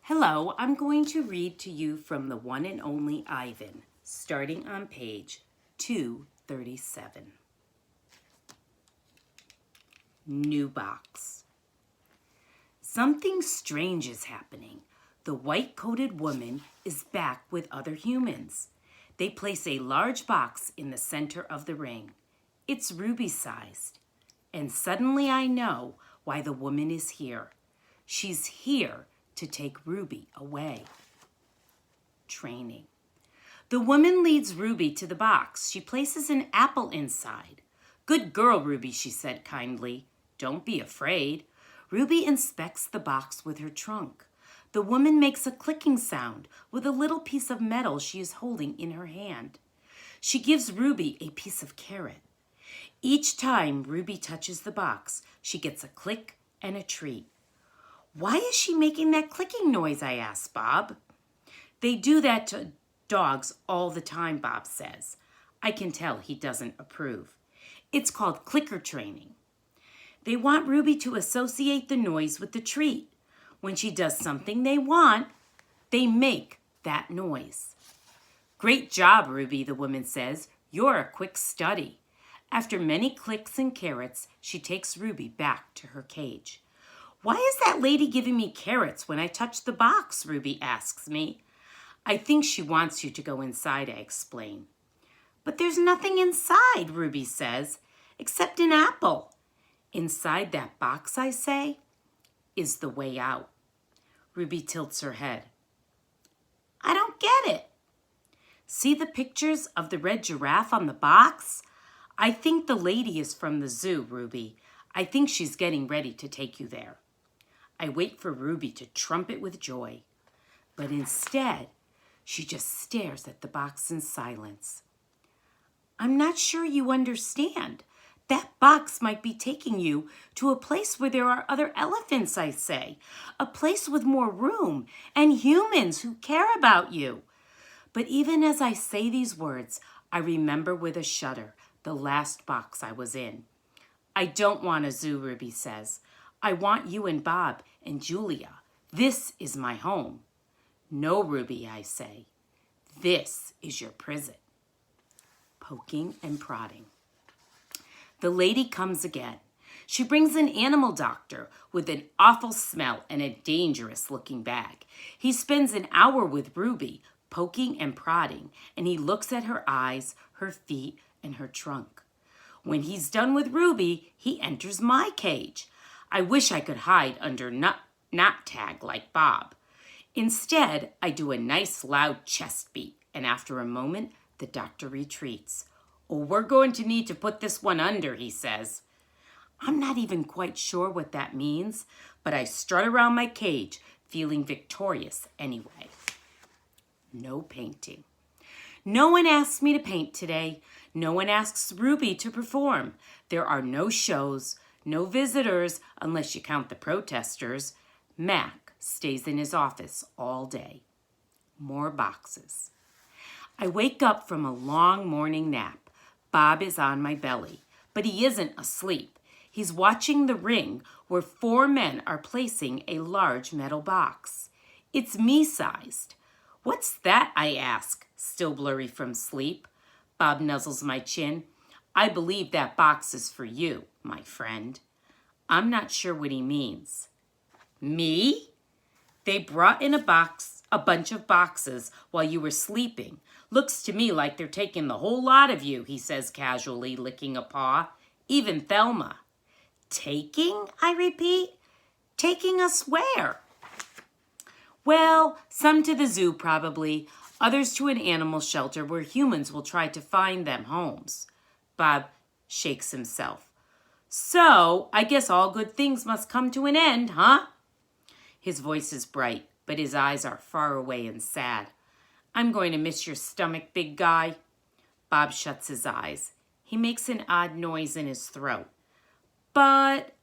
Hello, I'm going to read to you from the one and only Ivan, starting on page 237. New box. Something strange is happening. The white-coated woman is back with other humans. They place a large box in the center of the ring. It's ruby-sized. And suddenly I know why the woman is here. She's here to take Ruby away. Training. The woman leads Ruby to the box. She places an apple inside. Good girl, Ruby, she said kindly. Don't be afraid. Ruby inspects the box with her trunk. The woman makes a clicking sound with a little piece of metal she is holding in her hand. She gives Ruby a piece of carrot. Each time Ruby touches the box, she gets a click and a treat. Why is she making that clicking noise, I asked Bob. They do that to dogs all the time, Bob says. I can tell he doesn't approve. It's called clicker training. They want Ruby to associate the noise with the treat. When she does something they want, they make that noise. Great job, Ruby, the woman says. You're a quick study. After many clicks and carrots, she takes Ruby back to her cage. Why is that lady giving me carrots when I touch the box? Ruby asks me. I think she wants you to go inside, I explain. But there's nothing inside, Ruby says, except an apple. Inside that box, I say, is the way out. Ruby tilts her head. I don't get it. See the pictures of the red giraffe on the box? I think the lady is from the zoo, Ruby. I think she's getting ready to take you there. I wait for Ruby to trumpet with joy, but instead, she just stares at the box in silence. I'm not sure you understand. That box might be taking you to a place where there are other elephants, I say, a place with more room and humans who care about you. But even as I say these words, I remember with a shudder the last box I was in. I don't want a zoo, Ruby says. I want you and Bob and Julia. This is my home. No, Ruby, I say. This is your prison. Poking and prodding. The lady comes again. She brings an animal doctor with an awful smell and a dangerous-looking bag. He spends an hour with Ruby, poking and prodding, and he looks at her eyes, her feet, and her trunk. When he's done with Ruby, he enters my cage. I wish I could hide under nap tag like Bob. Instead, I do a nice loud chest beat, and after a moment, the doctor retreats. Oh, we're going to need to put this one under, he says. I'm not even quite sure what that means, but I strut around my cage, feeling victorious anyway. No painting. No one asks me to paint today. No one asks Ruby to perform. There are no shows, no visitors, unless you count the protesters. Mac stays in his office all day. More boxes. I wake up from a long morning nap. Bob is on my belly, but he isn't asleep. He's watching the ring where 4 men are placing a large metal box. It's me-sized. What's that, I ask, still blurry from sleep. Bob nuzzles my chin. I believe that box is for you, my friend. I'm not sure what he means. Me? They brought in a bunch of boxes while you were sleeping. Looks to me like they're taking the whole lot of you, he says casually, licking a paw. Even Thelma. Taking, I repeat. Taking us where? Well, some to the zoo probably, others to an animal shelter where humans will try to find them homes. Bob shakes himself. So, I guess all good things must come to an end, huh? His voice is bright, but his eyes are far away and sad. I'm going to miss your stomach, big guy. Bob shuts his eyes. He makes an odd noise in his throat. But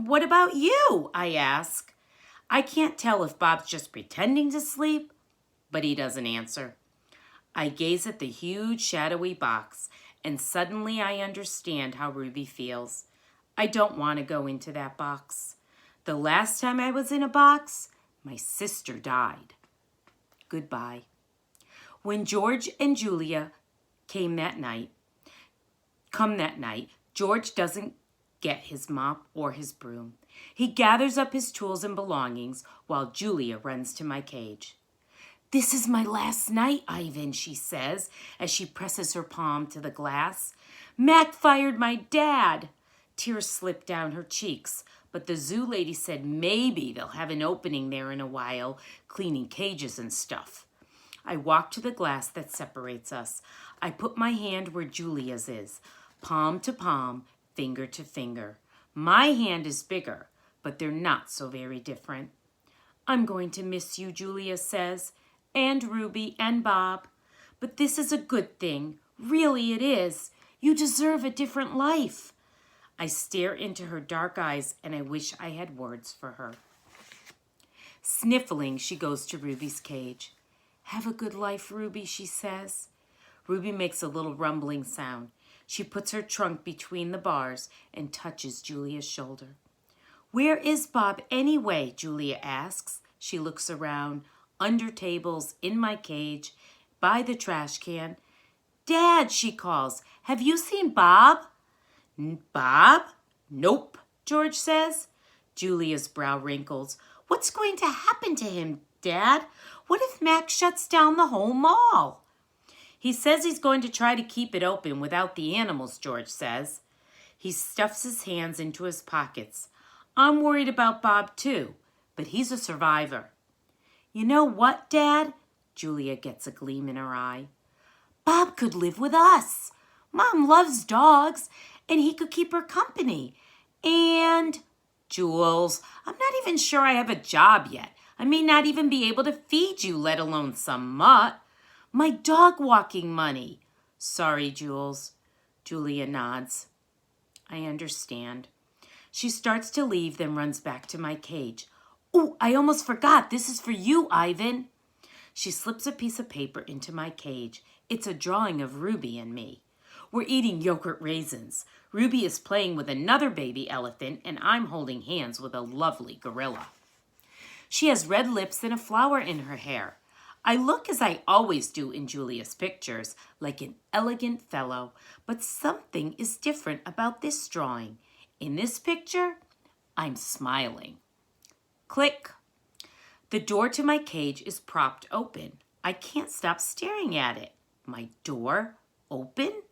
what about you? I ask. I can't tell if Bob's just pretending to sleep, but he doesn't answer. I gaze at the huge shadowy box, and suddenly I understand how Ruby feels. I don't want to go into that box. The last time I was in a box, My sister died. Goodbye. When George and Julia come that night, George doesn't get his mop or his broom. He gathers up his tools and belongings while Julia runs to my cage. "This is my last night, Ivan," she says as she presses her palm to the glass. "Mac fired my dad." Tears slip down her cheeks, but the zoo lady said maybe they'll have an opening there in a while, cleaning cages and stuff. I walk to the glass that separates us. I put my hand where Julia's is, palm to palm, finger to finger. My hand is bigger, but they're not so very different. "I'm going to miss you," Julia says, "and Ruby and Bob. But this is a good thing. Really it is. You deserve a different life." I stare into her dark eyes and I wish I had words for her. Sniffling, she goes to Ruby's cage. "Have a good life, Ruby," she says. Ruby makes a little rumbling sound. She puts her trunk between the bars and touches Julia's shoulder. "Where is Bob anyway?" Julia asks. She looks around, under tables, in my cage, by the trash can. "Dad," she calls, "have you seen Bob?" "Bob? Nope," George says. Julia's brow wrinkles. "What's going to happen to him, Dad? What if Mac shuts down the whole mall?" "He says he's going to try to keep it open without the animals," George says. He stuffs his hands into his pockets. "I'm worried about Bob too, but he's a survivor." "You know what, Dad?" Julia gets a gleam in her eye. "Bob could live with us. Mom loves dogs, and he could keep her company. And, Jules, I'm not even sure I have a job yet. I may not even be able to feed you, let alone some mutt. My dog walking money." "Sorry, Jules." Julia nods. "I understand." She starts to leave, then runs back to my cage. "Oh, I almost forgot. This is for you, Ivan." She slips a piece of paper into my cage. It's a drawing of Ruby and me. We're eating yogurt raisins. Ruby is playing with another baby elephant, and I'm holding hands with a lovely gorilla. She has red lips and a flower in her hair. I look as I always do in Julia's pictures, like an elegant fellow, but something is different about this drawing. In this picture, I'm smiling. Click. The door to my cage is propped open. I can't stop staring at it. My door open?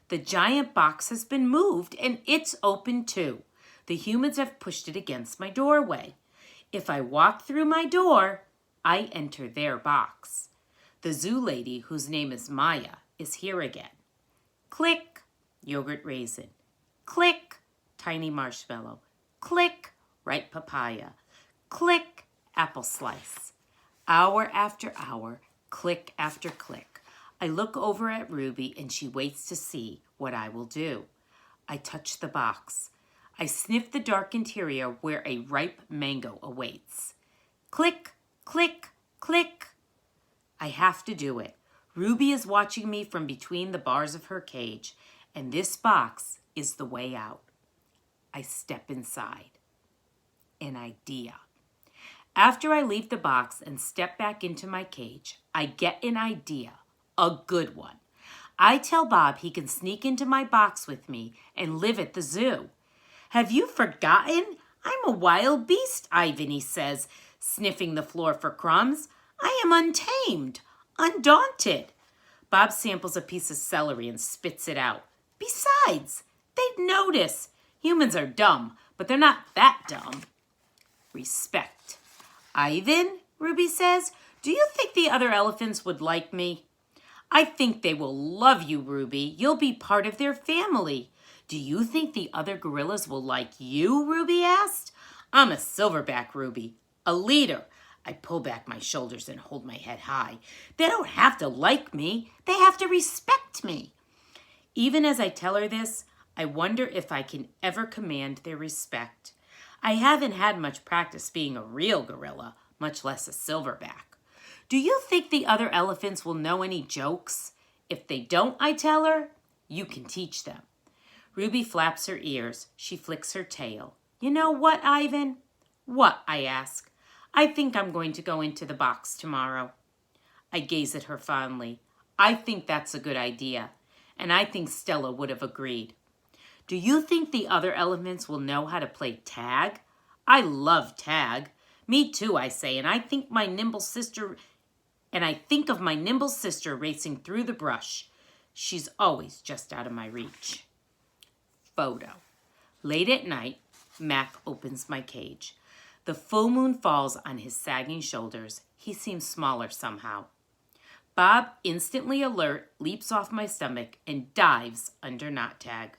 The giant box has been moved and it's open too. The humans have pushed it against my doorway. If I walk through my door, I enter their box. The zoo lady, whose name is Maya, is here again. Click, yogurt raisin. Click, tiny marshmallow. Click, ripe papaya. Click, apple slice. Hour after hour, click after click. I look over at Ruby and she waits to see what I will do. I touch the box. I sniff the dark interior where a ripe mango awaits. Click, click, click. I have to do it. Ruby is watching me from between the bars of her cage, and this box is the way out. I step inside. An idea. After I leave the box and step back into my cage, I get an idea, a good one. I tell Bob he can sneak into my box with me and live at the zoo. "Have you forgotten? I'm a wild beast," Ivan, he says, sniffing the floor for crumbs. "I am untamed, undaunted." Bob samples a piece of celery and spits it out. "Besides, they'd notice. Humans are dumb, but they're not that dumb." Respect. "Ivan," Ruby says, "do you think the other elephants would like me?" "I think they will love you, Ruby. You'll be part of their family." "Do you think the other gorillas will like you?" Ruby asked. "I'm a silverback, Ruby, a leader." I pull back my shoulders and hold my head high. "They don't have to like me. They have to respect me." Even as I tell her this, I wonder if I can ever command their respect. I haven't had much practice being a real gorilla, much less a silverback. "Do you think the other elephants will know any jokes?" "If they don't," I tell her, "you can teach them." Ruby flaps her ears. She flicks her tail. "You know what, Ivan?" "What?" I ask. I think I'm going to go into the box tomorrow. I gaze at her fondly. I think that's a good idea, and I think Stella would have agreed. Do you think the other elements will know how to play tag? I love tag. Me too, I say, and I think of my nimble sister racing through the brush. She's always just out of my reach. Photo. Late at night, Mac opens my cage. The full moon falls on his sagging shoulders. He seems smaller somehow. Bob, instantly alert, leaps off my stomach and dives under Knot Tag.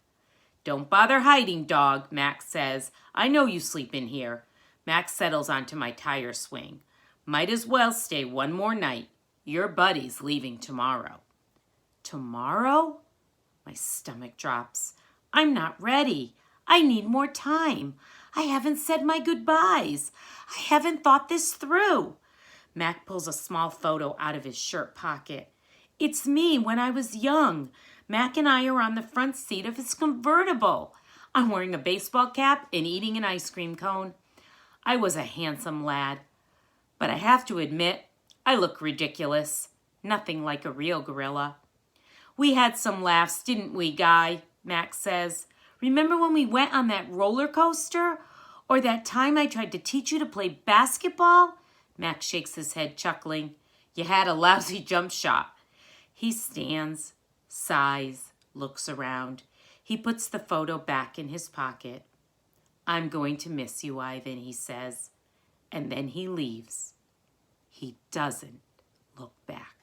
Don't bother hiding, dog, Max says. I know you sleep in here. Max settles onto my tire swing. Might as well stay one more night. Your buddy's leaving tomorrow. Tomorrow? My stomach drops. I'm not ready. I need more time. I haven't said my goodbyes. I haven't thought this through. Mac pulls a small photo out of his shirt pocket. It's me when I was young. Mac and I are on the front seat of his convertible. I'm wearing a baseball cap and eating an ice cream cone. I was a handsome lad. But I have to admit, I look ridiculous. Nothing like a real gorilla. We had some laughs, didn't we, Guy? Max says. Remember when we went on that roller coaster? Or that time I tried to teach you to play basketball? Max shakes his head, chuckling. You had a lousy jump shot. He stands, sighs, looks around. He puts the photo back in his pocket. I'm going to miss you, Ivan, he says. And then he leaves. He doesn't look back.